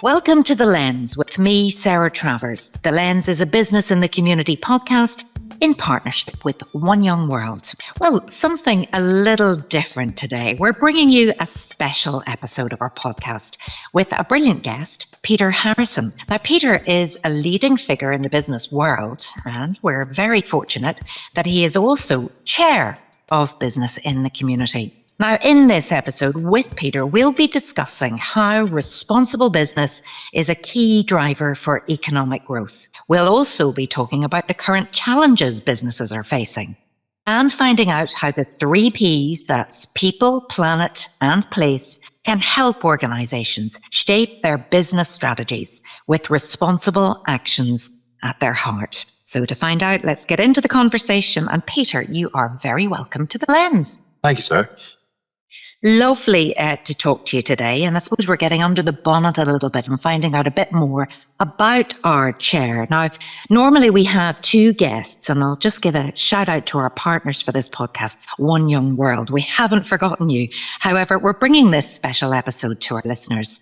Welcome to The Lens with me, Sarah Travers. The Lens is a business in the community podcast in partnership with One Young World. Well, something a little different today. We're bringing you a special episode of our podcast with a brilliant guest, Peter Harrison. Now, Peter is a leading figure in the business world, and we're very fortunate that he is also chair of Business in the Community. Now, in this episode with Peter, we'll be discussing how responsible business is a key driver for economic growth. We'll also be talking about the current challenges businesses are facing and finding out how the 3 Ps, that's people, planet, and place, can help organizations shape their business strategies with responsible actions at their heart. So to find out, let's get into the conversation. And Peter, you are very welcome to The Lens. Thank you, sir. Lovely to talk to you today. And I suppose we're getting under the bonnet a little bit and finding out a bit more about our chair. Now, normally we have 2 guests, and I'll just give a shout out to our partners for this podcast, One Young World. We haven't forgotten you. However, we're bringing this special episode to our listeners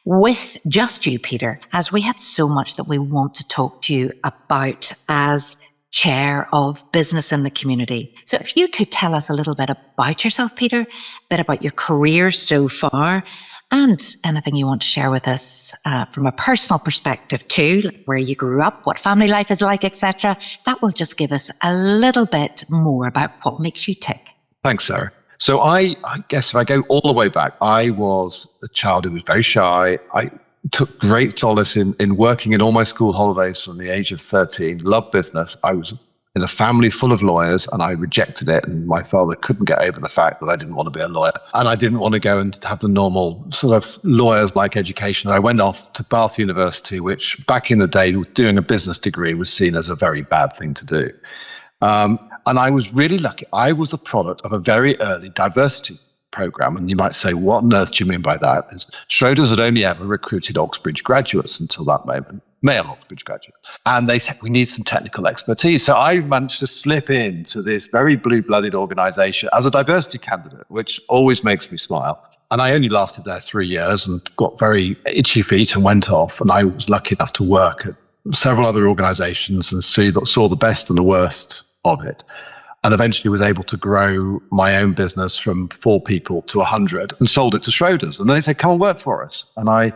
with just you, Peter, as we have so much that we want to talk to you about as chair of Business in the Community. So if you could tell us a little bit about yourself, Peter, a bit about your career so far, and anything you want to share with us from a personal perspective too, like where you grew up, what family life is like, etc. That will just give us a little bit more about what makes you tick. Thanks, Sarah. So I guess if I go all the way back, I was a child who was very shy. I took great solace in working in all my school holidays from the age of 13, loved business. I was in a family full of lawyers and I rejected it. And my father couldn't get over the fact that I didn't want to be a lawyer. And I didn't want to go and have the normal sort of lawyers-like education. I went off to Bath University, which back in the day, doing a business degree was seen as a very bad thing to do. And I was really lucky. I was a product of a very early diversity program. And you might say, what on earth do you mean by that? Schroders had only ever recruited Oxbridge graduates until that moment, male Oxbridge graduates. And they said, we need some technical expertise. So I managed to slip into this very blue-blooded organization as a diversity candidate, which always makes me smile. And I only lasted there 3 years and got very itchy feet and went off. And I was lucky enough to work at several other organizations and saw the best and the worst of it. And eventually was able to grow my own business from 4 people to 100 and sold it to Schroders. And they said, come and work for us. And I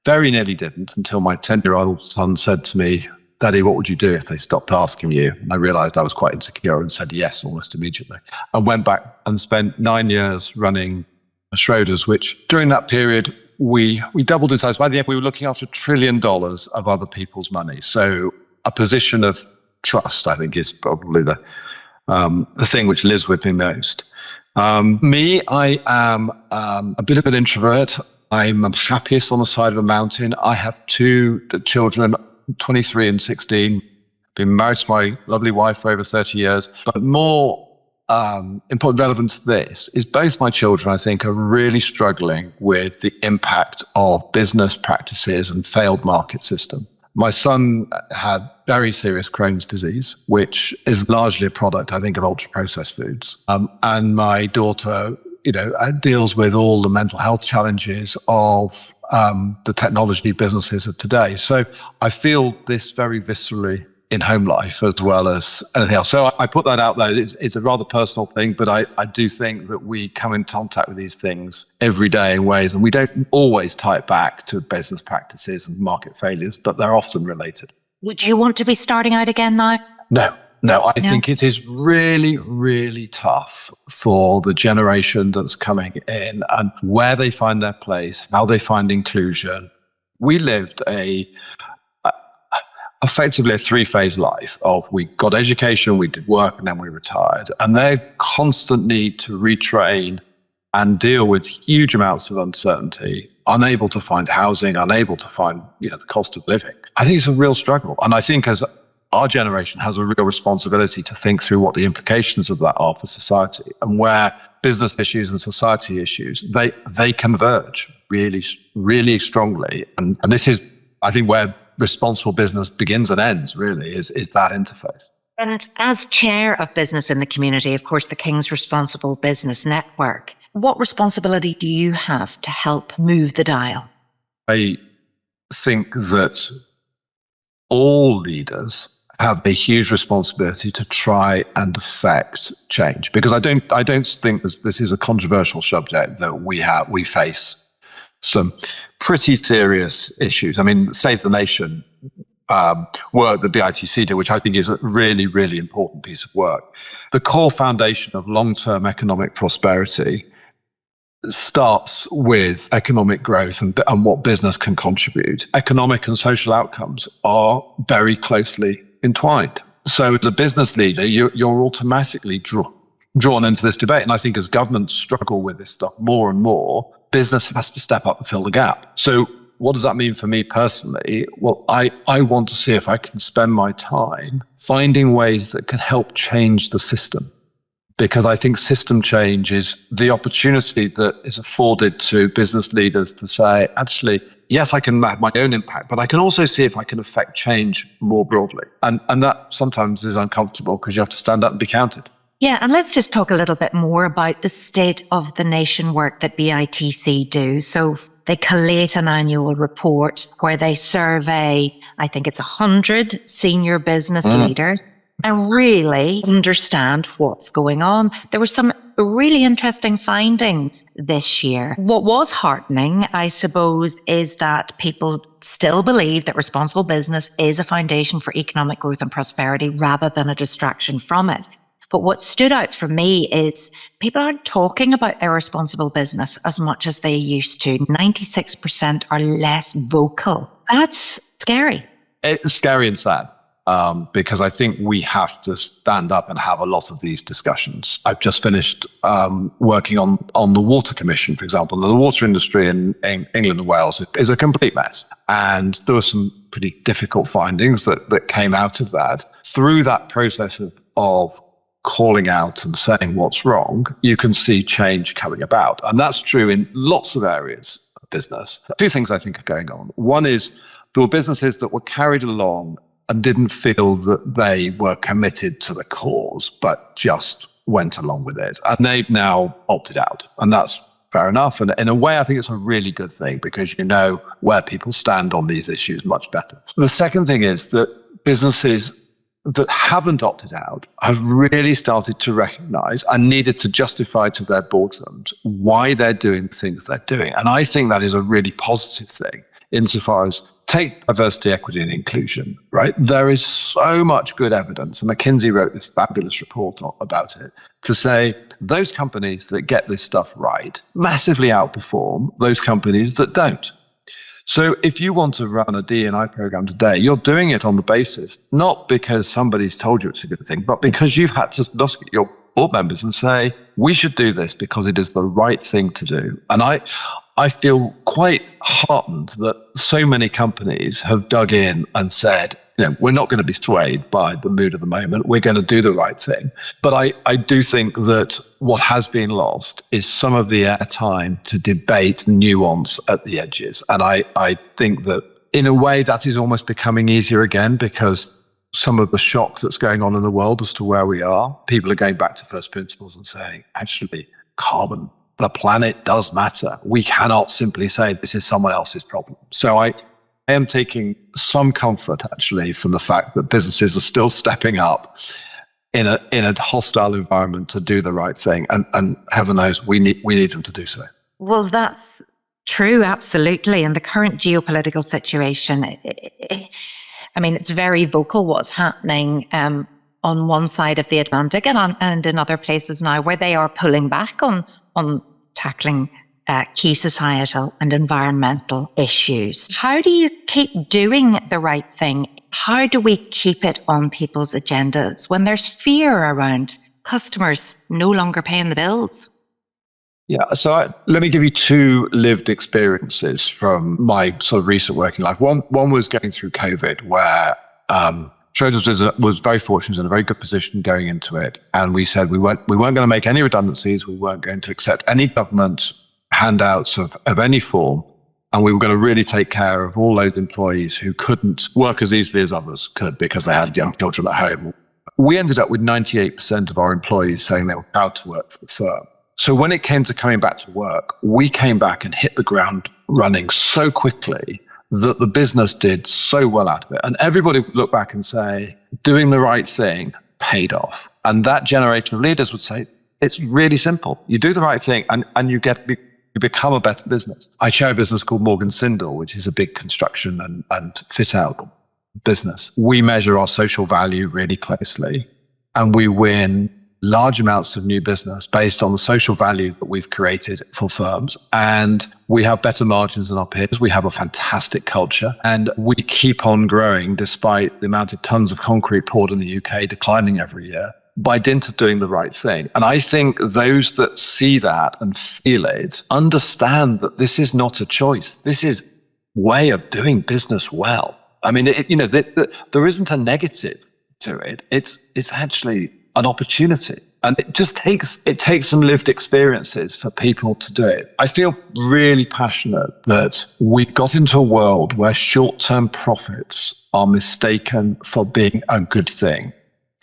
very nearly didn't until my 10-year-old son said to me, Daddy, what would you do if they stopped asking you? And I realized I was quite insecure and said yes almost immediately. And went back and spent 9 years running Schroders, which during that period, we doubled in size. By the end, we were looking after $1 trillion of other people's money. So a position of trust, I think, is probably the thing which lives with me most. I am a bit of an introvert. I'm happiest on the side of a mountain. I have 2 children, 23 and 16. Been married to my lovely wife for over 30 years. But more important relevant to this is both my children, I think, are really struggling with the impact of business practices and failed market system. My son had very serious Crohn's disease, which is largely a product, I think, of ultra-processed foods. And my daughter, deals with all the mental health challenges of the technology businesses of today. So I feel this very viscerally in home life as well as anything else. So I put that out there. It's a rather personal thing, but I do think that we come in contact with these things every day in ways, and we don't always tie it back to business practices and market failures, but they're often related. Would you want to be starting out again now? No, I think it is really, really tough for the generation that's coming in and where they find their place, how they find inclusion. We lived effectively a 3-phase life of we got education, we did work, and then we retired. And their constant need to retrain and deal with huge amounts of uncertainty, unable to find housing, unable to find the cost of living. I think it's a real struggle. And I think as our generation has a real responsibility to think through what the implications of that are for society and where business issues and society issues, they converge really, really strongly. And this is, I think, where responsible business begins and ends, really, is that interface. And as chair of Business in the Community, of course, the King's Responsible Business Network, what responsibility do you have to help move the dial? I think that all leaders have a huge responsibility to try and affect change, because I don't think this is a controversial subject that we face some pretty serious issues. I mean, Save the Nation work that BITC did, which I think is a really, really important piece of work. The core foundation of long-term economic prosperity starts with economic growth and what business can contribute. Economic and social outcomes are very closely entwined. So as a business leader, you're automatically drawn into this debate. And I think as governments struggle with this stuff more and more, business has to step up and fill the gap. So what does that mean for me personally? Well, I want to see if I can spend my time finding ways that can help change the system. Because I think system change is the opportunity that is afforded to business leaders to say, actually, yes, I can have my own impact, but I can also see if I can affect change more broadly. And that sometimes is uncomfortable because you have to stand up and be counted. Yeah, and let's just talk a little bit more about the state of the nation work that BITC do. So they collate an annual report where they survey, I think it's 100 senior business leaders, and really understand what's going on. There were some really interesting findings this year. What was heartening, I suppose, is that people still believe that responsible business is a foundation for economic growth and prosperity rather than a distraction from it. But what stood out for me is people aren't talking about their responsible business as much as they used to. 96% are less vocal. That's scary. It's scary and sad. Because I think we have to stand up and have a lot of these discussions. I've just finished working on the Water Commission, for example. The water industry in England and Wales is a complete mess. And there were some pretty difficult findings that came out of that. Through that process of calling out and saying what's wrong, you can see change coming about. And that's true in lots of areas of business. Two things I think are going on. One is there were businesses that were carried along and didn't feel that they were committed to the cause, but just went along with it. And they've now opted out. And that's fair enough. And in a way, I think it's a really good thing because you know where people stand on these issues much better. The second thing is that businesses that haven't opted out have really started to recognize and needed to justify to their boardrooms why they're doing things they're doing. And I think that is a really positive thing insofar as take diversity, equity, and inclusion, right? There is so much good evidence, and McKinsey wrote this fabulous report about it, to say those companies that get this stuff right massively outperform those companies that don't. So if you want to run a D&I program today, you're doing it on the basis, not because somebody's told you it's a good thing, but because you've had to look at your board members and say, we should do this because it is the right thing to do. And I feel quite heartened that so many companies have dug in and said, we're not going to be swayed by the mood of the moment. We're going to do the right thing. But I do think that what has been lost is some of the airtime to debate nuance at the edges. And I think that in a way that is almost becoming easier again because some of the shock that's going on in the world as to where we are, people are going back to first principles and saying, actually, carbon, the planet does matter. We cannot simply say this is someone else's problem. So I am taking some comfort actually from the fact that businesses are still stepping up in a hostile environment to do the right thing. And heaven knows we need them to do so. Well, that's true, absolutely. And the current geopolitical situation, it's very vocal what's happening on one side of the Atlantic and in other places now where they are pulling back on tackling key societal and environmental issues. How do you keep doing the right thing? How do we keep it on people's agendas when there's fear around customers no longer paying the bills? Yeah, so let me give you two lived experiences from my sort of recent working life. One was going through COVID, where Schroders was very fortunate, in a very good position going into it. And we said we weren't going to make any redundancies. We weren't going to accept any government handouts of any form. And we were going to really take care of all those employees who couldn't work as easily as others could because they had young children at home. We ended up with 98% of our employees saying they were proud to work for the firm. So when it came to coming back to work, we came back and hit the ground running so quickly that the business did so well out of it. And everybody would look back and say, doing the right thing paid off. And that generation of leaders would say, it's really simple. You do the right thing and you become a better business. I chair a business called Morgan Sindall, which is a big construction and fit out business. We measure our social value really closely, and we win large amounts of new business based on the social value that we've created for firms. And we have better margins than our peers. We have a fantastic culture, and we keep on growing despite the amount of tons of concrete poured in the UK declining every year by dint of doing the right thing. And I think those that see that and feel it understand that this is not a choice. This is way of doing business well. I mean, there isn't a negative to it. It's actually an opportunity. And it takes some lived experiences for people to do it. I feel really passionate that we got into a world where short-term profits are mistaken for being a good thing.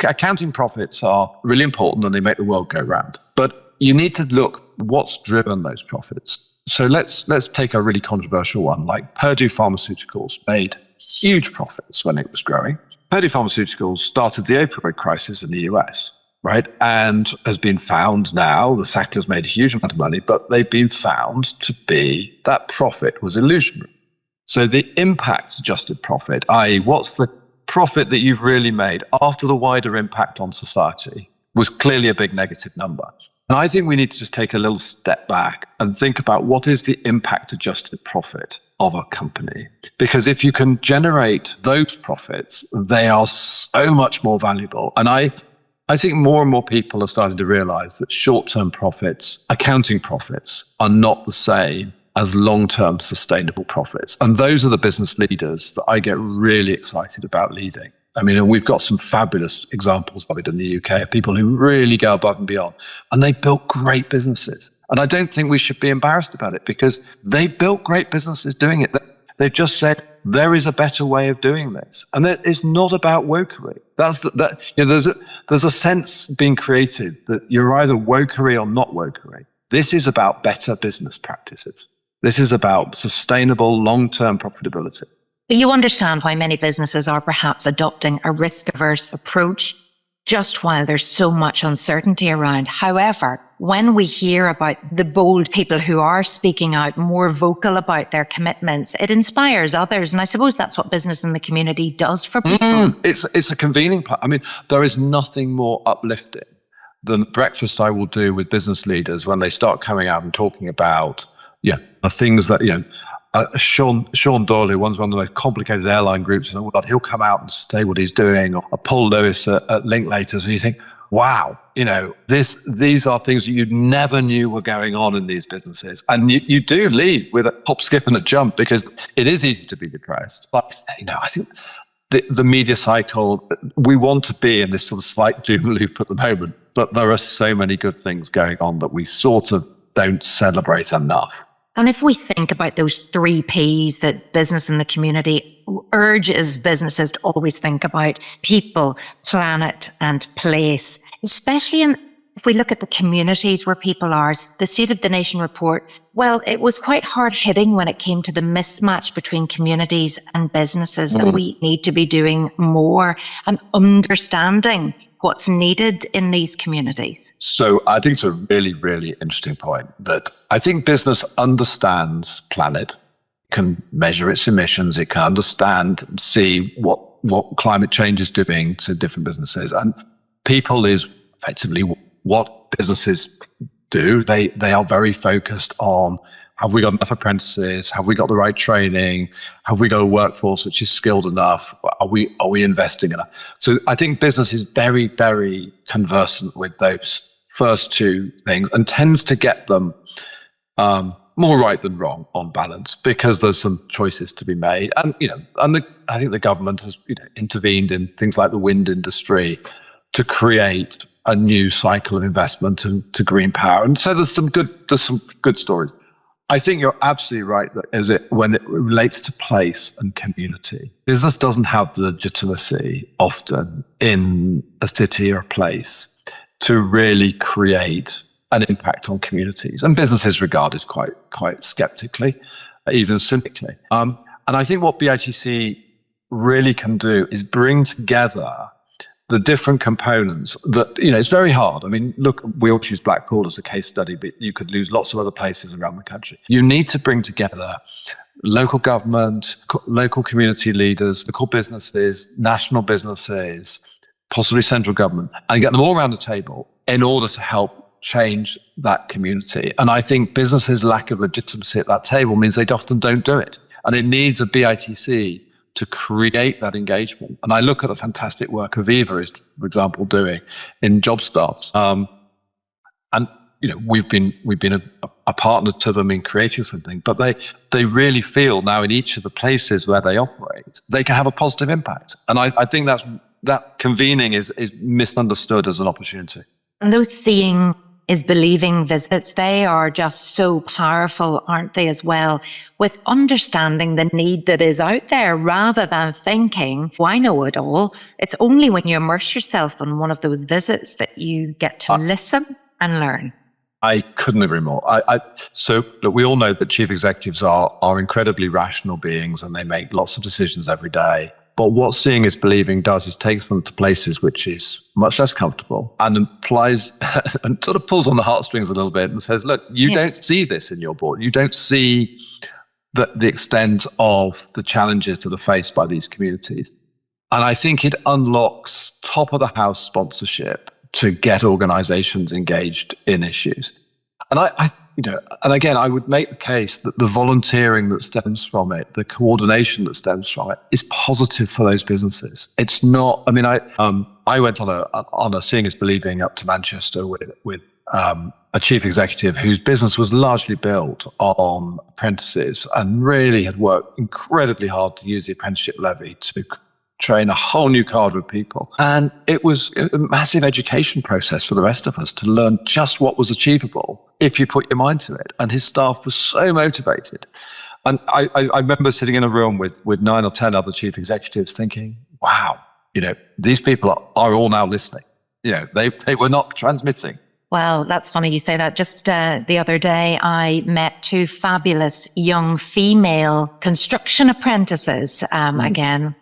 Accounting profits are really important and they make the world go round. But you need to look what's driven those profits. So let's take a really controversial one, like Purdue Pharmaceuticals made huge profits when it was growing. Purdue Pharmaceuticals started the opioid crisis in the US, right? And has been found now, the Sacklers made a huge amount of money, but they've been found to be, that profit was illusionary. So the impact adjusted profit, i.e. what's the profit that you've really made after the wider impact on society, was clearly a big negative number. And I think we need to just take a little step back and think about what is the impact adjusted profit of a company. Because if you can generate those profits, they are so much more valuable. And I think more and more people are starting to realize that short-term profits, accounting profits, are not the same as long-term sustainable profits. And those are the business leaders that I get really excited about leading. I mean, and we've got some fabulous examples of it in the UK, people who really go above and beyond. And they built great businesses. And I don't think we should be embarrassed about it because they built great businesses doing it. They've just said, there is a better way of doing this. And that is not about wokery. There's a sense being created that you're either wokery or not wokery. This is about better business practices. This is about sustainable long-term profitability. But you understand why many businesses are perhaps adopting a risk-averse approach just while there's so much uncertainty around. However, when we hear about the bold people who are speaking out, more vocal about their commitments, it inspires others. And I suppose that's what business in the community does for people. It's a convening part. I mean, there is nothing more uplifting than breakfast I will do with business leaders when they start coming out and talking about the things that, Sean Doyle, who runs one of the most complicated airline groups in the world, he'll come out and say what he's doing, or Paul Lewis at Linklaters, and you think, wow, these are things that you never knew were going on in these businesses. And you do leave with a hop, skip, and a jump because it is easy to be depressed. But, I think the media cycle, we want to be in this sort of slight doom loop at the moment, but there are so many good things going on that we sort of don't celebrate enough. And if we think about those 3 Ps that business in the community urges businesses to always think about: people, planet, and place, especially if we look at the communities where people are. The State of the Nation report, well, it was quite hard-hitting when it came to the mismatch between communities and businesses, that we need to be doing more and understanding what's needed in these communities. So I think it's a really, really interesting point that I think business understands planet, can measure its emissions, it can understand and see what climate change is doing to different businesses. And people is effectively what businesses do. They are very focused on, have we got enough apprentices? Have we got the right training? Have we got a workforce which is skilled enough? Are we investing enough? So I think business is very, very conversant with those first 2 things and tends to get them more right than wrong on balance, because there's some choices to be made. And I think the government has intervened in things like the wind industry to create a new cycle of investment into green power. And so there's some good stories. I think you're absolutely right that when it relates to place and community, business doesn't have the legitimacy often in a city or a place to really create an impact on communities. And business is regarded quite skeptically, even cynically. And I think what BITC really can do is bring together the different components that, it's very hard. I mean, look, we all choose Blackpool as a case study, but you could lose lots of other places around the country. You need to bring together local government, local community leaders, local businesses, national businesses, possibly central government, and get them all around the table in order to help change that community. And I think businesses' lack of legitimacy at that table means they often don't do it. And it needs a BITC to create that engagement. And I look at the fantastic work Aviva is, for example, doing in job starts. And we've been a partner to them in creating something, but they really feel now in each of the places where they operate, they can have a positive impact. And I think that convening is misunderstood as an opportunity. And those seeing is believing visits, they are just so powerful, aren't they, as well, with understanding the need that is out there rather than thinking, oh, I know it all. It's only when you immerse yourself in one of those visits that you get to listen and learn. I couldn't agree more. So look, we all know that chief executives are incredibly rational beings and they make lots of decisions every day. But what seeing is believing does is takes them to places which is much less comfortable and implies and sort of pulls on the heartstrings a little bit and says, look, you don't see this in your board. You don't see the extent of the challenges that are faced by these communities. And I think it unlocks top of the house sponsorship to get organizations engaged in issues. And and again, I would make the case that the volunteering that stems from it, the coordination that stems from it, is positive for those businesses. It's not. I mean, I went on a Seeing is Believing up to Manchester with a chief executive whose business was largely built on apprentices and really had worked incredibly hard to use the apprenticeship levy to train a whole new cadre of people. And it was a massive education process for the rest of us to learn just what was achievable if you put your mind to it. And his staff was so motivated. And I remember sitting in a room with 9 or 10 other chief executives thinking, wow, these people are all now listening. They were not transmitting. Well, that's funny you say that. Just the other day, I met 2 fabulous young female construction apprentices. Again,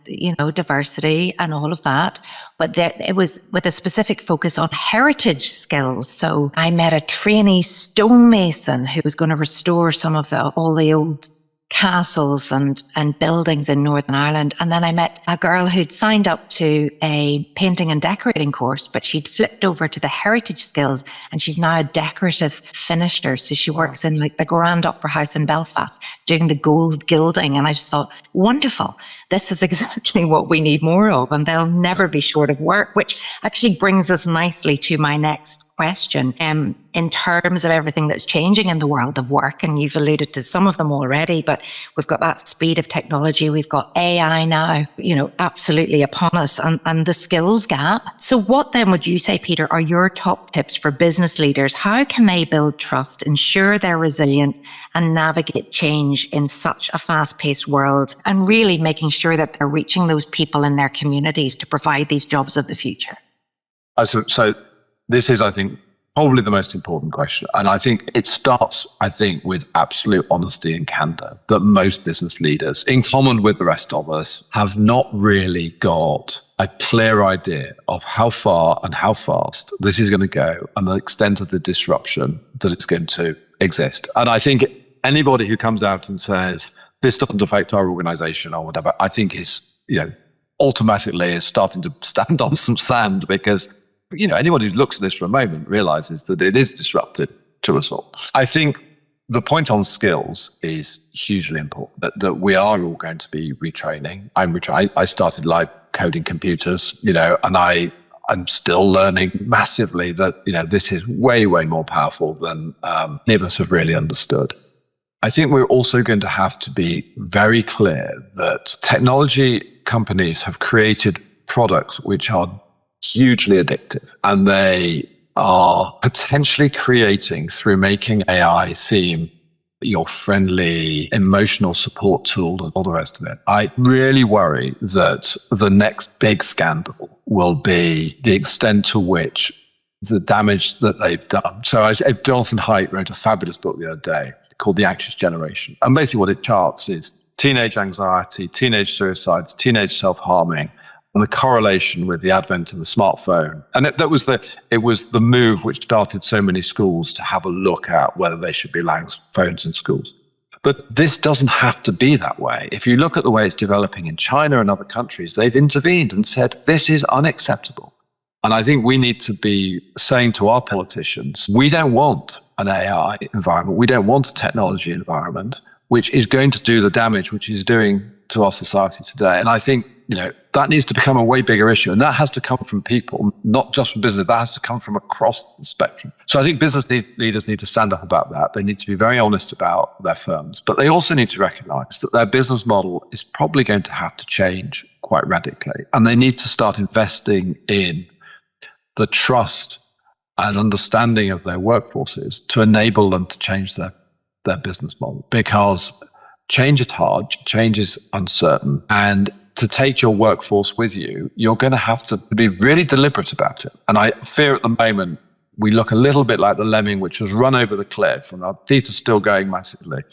diversity and all of that. But it was with a specific focus on heritage skills. So I met a trainee stonemason who was going to restore some of all the old castles and buildings in Northern Ireland. And then I met a girl who'd signed up to a painting and decorating course, but she'd flipped over to the heritage skills and she's now a decorative finisher. So she works in like the Grand Opera House in Belfast doing the gold gilding. And I just thought, wonderful. This is exactly what we need more of. And they'll never be short of work, which actually brings us nicely to my next question. In terms of everything that's changing in the world of work, and you've alluded to some of them already, but we've got that speed of technology, we've got AI now, absolutely upon us, and the skills gap. So what then would you say, Peter, are your top tips for business leaders? How can they build trust, ensure they're resilient, and navigate change in such a fast-paced world, and really making sure that they're reaching those people in their communities to provide these jobs of the future? So this is, I think, probably the most important question. And I think it starts, with absolute honesty and candor that most business leaders, in common with the rest of us, have not really got a clear idea of how far and how fast this is going to go and the extent of the disruption that it's going to exist. And I think anybody who comes out and says, this doesn't affect our organization or whatever, I think is, automatically is starting to stand on some sand, because anyone who looks at this for a moment realizes that it is disruptive to us all. I think the point on skills is hugely important, that we are all going to be retraining. I started live coding computers, and I'm still learning massively that, this is way, way more powerful than any of us have really understood. I think we're also going to have to be very clear that technology companies have created products which are hugely addictive, and they are potentially creating, through making AI seem your friendly emotional support tool and all the rest of it. I really worry that the next big scandal will be the extent to which the damage that they've done. So Jonathan Haidt wrote a fabulous book the other day called The Anxious Generation. And basically what it charts is teenage anxiety, teenage suicides, teenage self-harming, and the correlation with the advent of the smartphone. And it was the move which started so many schools to have a look at whether they should be allowing phones in schools. But this doesn't have to be that way. If you look at the way it's developing in China and other countries, they've intervened and said, this is unacceptable. And I think we need to be saying to our politicians, we don't want an AI environment. We don't want a technology environment, which is going to do the damage which is doing to our society today. And I think, that needs to become a way bigger issue. And that has to come from people, not just from business. That has to come from across the spectrum. So I think business leaders need to stand up about that. They need to be very honest about their firms. But they also need to recognize that their business model is probably going to have to change quite radically. And they need to start investing in the trust and understanding of their workforces to enable them to change their business model. Because change is hard, change is uncertain, and to take your workforce with you, you're going to have to be really deliberate about it. And I fear at the moment, we look a little bit like the lemming which has run over the cliff and our feet are still going massively,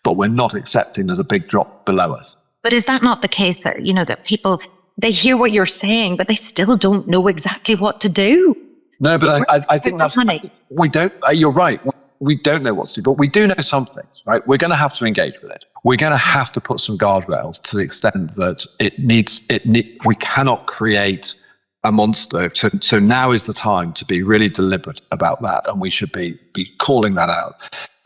but we're not accepting there's a big drop below us. But is that not the case that, that people, they hear what you're saying, but they still don't know exactly what to do? No, but I think that's, we don't, you're right. We don't know what to do, but we do know some things, right? We're going to have to engage with it. We're going to have to put some guardrails to the extent that we cannot create a monster. So now is the time to be really deliberate about that. And we should be calling that out.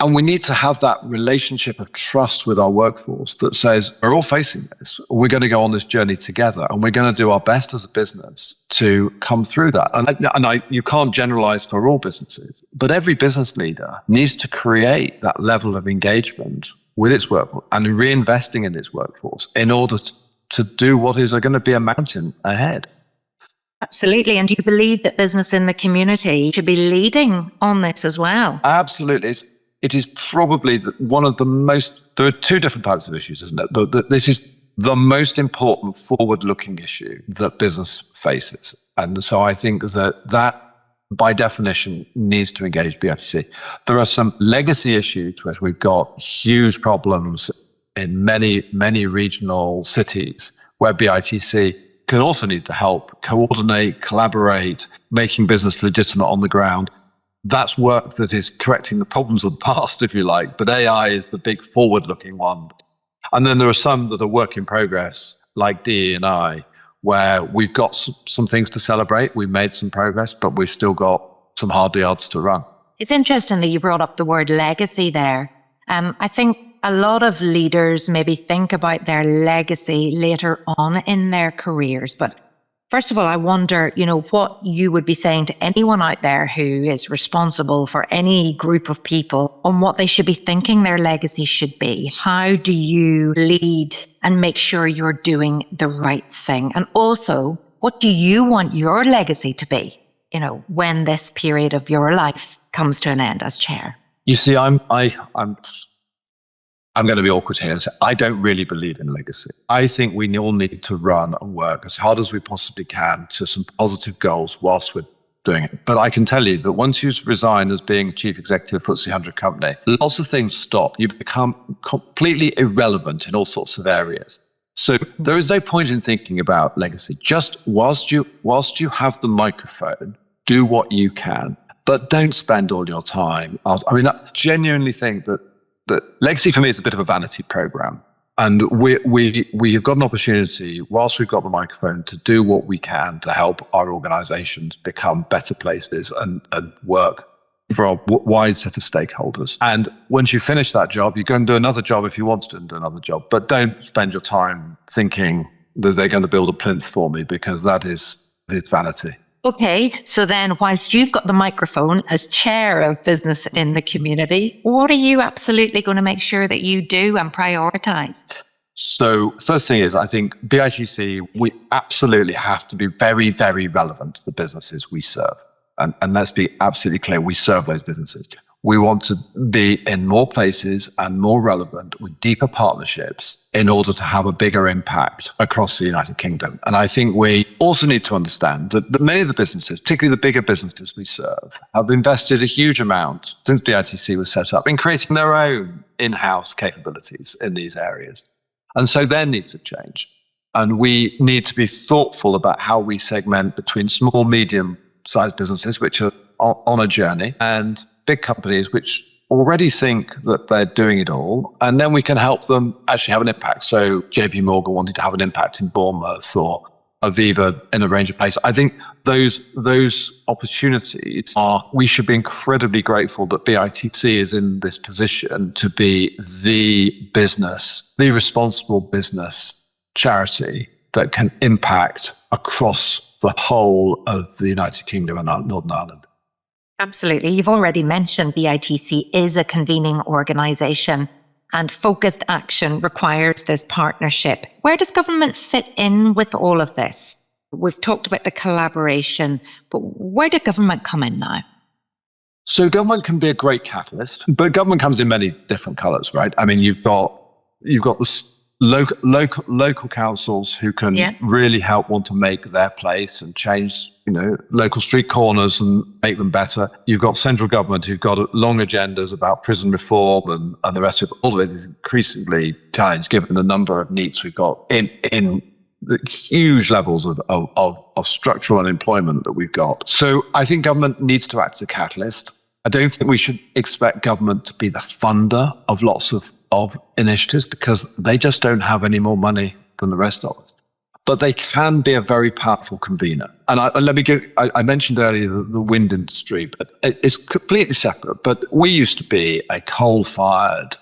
And we need to have that relationship of trust with our workforce that says, we're all facing this. We're going to go on this journey together and we're going to do our best as a business to come through that. And you can't generalize for all businesses, but every business leader needs to create that level of engagement with its workforce and reinvesting in its workforce in order to do what is going to be a mountain ahead. Absolutely. And do you believe that business in the community should be leading on this as well? Absolutely. It is probably one of the most, there are two different types of issues, isn't it? This is the most important forward-looking issue that business faces. And so I think that by definition needs to engage BITC. There are some legacy issues where we've got huge problems in many, many regional cities where BITC can also need to help coordinate, collaborate, making business legitimate on the ground. That's work that is correcting the problems of the past, if you like, but AI is the big forward-looking one. And then there are some that are work in progress, like DE&I, where we've got some things to celebrate. We've made some progress, but we've still got some hard yards to run. It's interesting that you brought up the word legacy there. I think a lot of leaders maybe think about their legacy later on in their careers, but first of all, I wonder, what you would be saying to anyone out there who is responsible for any group of people on what they should be thinking their legacy should be. How do you lead and make sure you're doing the right thing? And also, what do you want your legacy to be, when this period of your life comes to an end as chair? You see, I'm going to be awkward here and say, I don't really believe in legacy. I think we all need to run and work as hard as we possibly can to some positive goals whilst we're doing it. But I can tell you that once you resign as being chief executive of FTSE 100 company, lots of things stop. You become completely irrelevant in all sorts of areas. So there is no point in thinking about legacy. Just whilst you have the microphone, do what you can, but don't spend all your time. I genuinely think that legacy for me is a bit of a vanity program. And we have got an opportunity, whilst we've got the microphone, to do what we can to help our organizations become better places and work for a wide set of stakeholders. And once you finish that job, you go and do another job if you want to do another job. But don't spend your time thinking that they're going to build a plinth for me, because that is vanity. Okay, so then whilst you've got the microphone as chair of business in the community, what are you absolutely going to make sure that you do and prioritise? So first thing is, I think BITC, we absolutely have to be very, very relevant to the businesses we serve. And let's be absolutely clear, we serve those businesses. We want to be in more places and more relevant with deeper partnerships in order to have a bigger impact across the United Kingdom. And I think we also need to understand that many of the businesses, particularly the bigger businesses we serve, have invested a huge amount since BITC was set up in creating their own in-house capabilities in these areas. And so there needs a change. And we need to be thoughtful about how we segment between small, medium-sized businesses, which are on a journey, and big companies, which already think that they're doing it all. And then we can help them actually have an impact. So JP Morgan wanting to have an impact in Bournemouth, or Aviva in a range of places. I think those opportunities we should be incredibly grateful that BITC is in this position to be the responsible business charity that can impact across the whole of the United Kingdom and Northern Ireland. Absolutely. You've already mentioned BITC is a convening organisation, and focused action requires this partnership. Where does government fit in with all of this? We've talked about the collaboration, but where did government come in now? So government can be a great catalyst, but government comes in many different colours, right? I mean, you've got the local councils who can really want to make their place and change, local street corners and make them better. You've got central government who've got long agendas about prison reform and the rest of it. All of it is increasingly challenged given the number of needs we've got in the huge levels of structural unemployment that we've got. So I think government needs to act as a catalyst. I don't think we should expect government to be the funder of lots of initiatives, because they just don't have any more money than the rest of us. But they can be a very powerful convener. And I mentioned earlier the wind industry, but it's completely separate. But we used to be a coal-fired,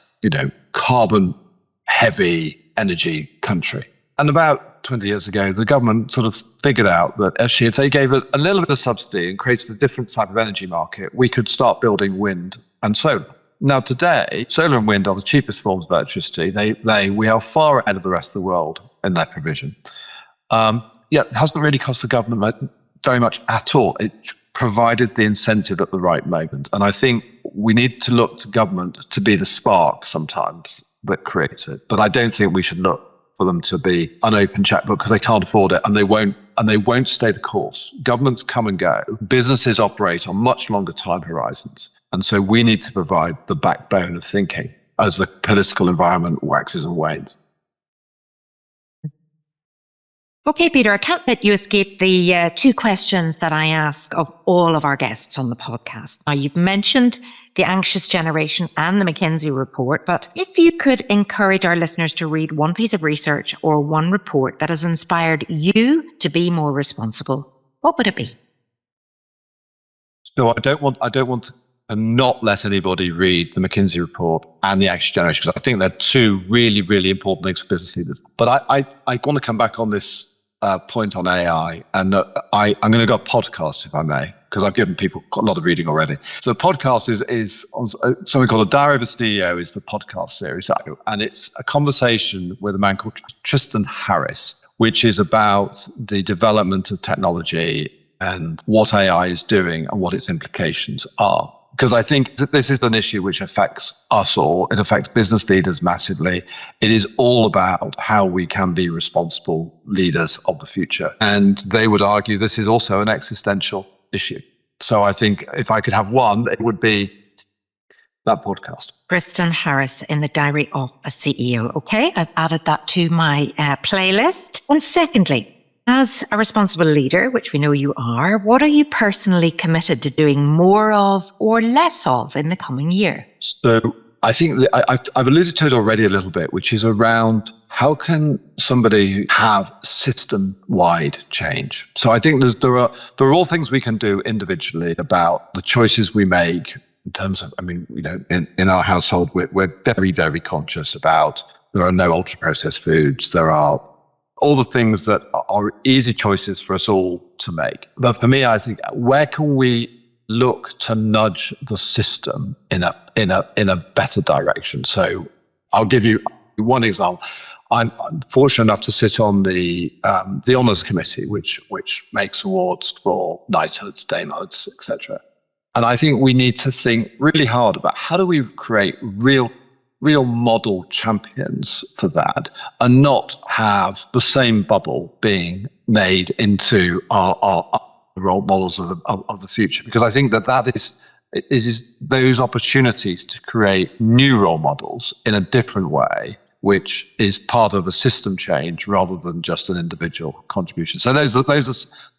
carbon-heavy energy country. And about 20 years ago, the government sort of figured out that actually, if they gave it a little bit of subsidy and created a different type of energy market, we could start building wind and solar. Now, today, solar and wind are the cheapest forms of electricity. We are far ahead of the rest of the world in that provision. It hasn't really cost the government very much at all. It provided the incentive at the right moment. And I think we need to look to government to be the spark sometimes that creates it. But I don't think we should look for them to be an open checkbook, because they can't afford it, and they won't stay the course. Governments come and go. Businesses operate on much longer time horizons. And so we need to provide the backbone of thinking as the political environment waxes and wanes. Okay, Peter, I can't let you escape the two questions that I ask of all of our guests on the podcast. Now, you've mentioned the anxious generation and the McKinsey report, but if you could encourage our listeners to read one piece of research or one report that has inspired you to be more responsible, what would it be? So I don't want to not let anybody read the McKinsey report and the anxious generation, because I think they're two really, really important things for business leaders. But I want to come back on this point on AI, and I'm going to go podcast, if I may, because I've given people a lot of reading already. So the podcast is on something called A Diary of a CEO, is the podcast series, and it's a conversation with a man called Tristan Harris, which is about the development of technology and what AI is doing and what its implications are. Because I think that this is an issue which affects us all. It affects business leaders massively. It is all about how we can be responsible leaders of the future. And they would argue this is also an existential issue. So I think if I could have one, it would be that podcast. Tristan Harris in the Diary of a CEO. Okay, I've added that to my playlist. And secondly, as a responsible leader, which we know you are, what are you personally committed to doing more of or less of in the coming year? So I think that I've alluded to it already a little bit, which is around how can somebody have system-wide change? So I think there are all things we can do individually about the choices we make in terms of, in our household, we're very, very conscious about there are no ultra-processed foods. There are all the things that are easy choices for us all to make. But for me, I think, where can we look to nudge the system in a better direction? So I'll give you one example. I'm fortunate enough to sit on the honours committee, which makes awards for knighthoods, damehoods, etc. And I think we need to think really hard about how do we create real model champions for that, and not have the same bubble being made into our role models of the future. Because I think that is those opportunities to create new role models in a different way which is part of a system change rather than just an individual contribution. So those are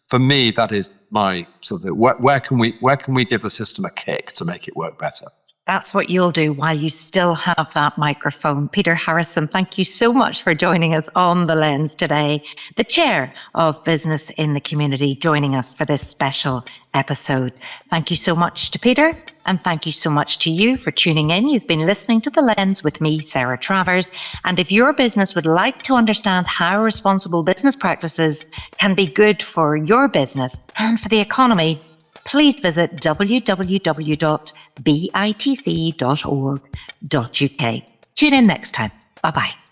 for me, that is my sort of where can we give the system a kick to make it work better? That's what you'll do while you still have that microphone. Peter Harrison, thank you so much for joining us on The Lens today. The Chair of Business in the Community, joining us for this special episode. Thank you so much to Peter, and thank you so much to you for tuning in. You've been listening to The Lens with me, Sarah Travers. And if your business would like to understand how responsible business practices can be good for your business and for the economy, please visit www.bitc.org.uk. Tune in next time. Bye-bye.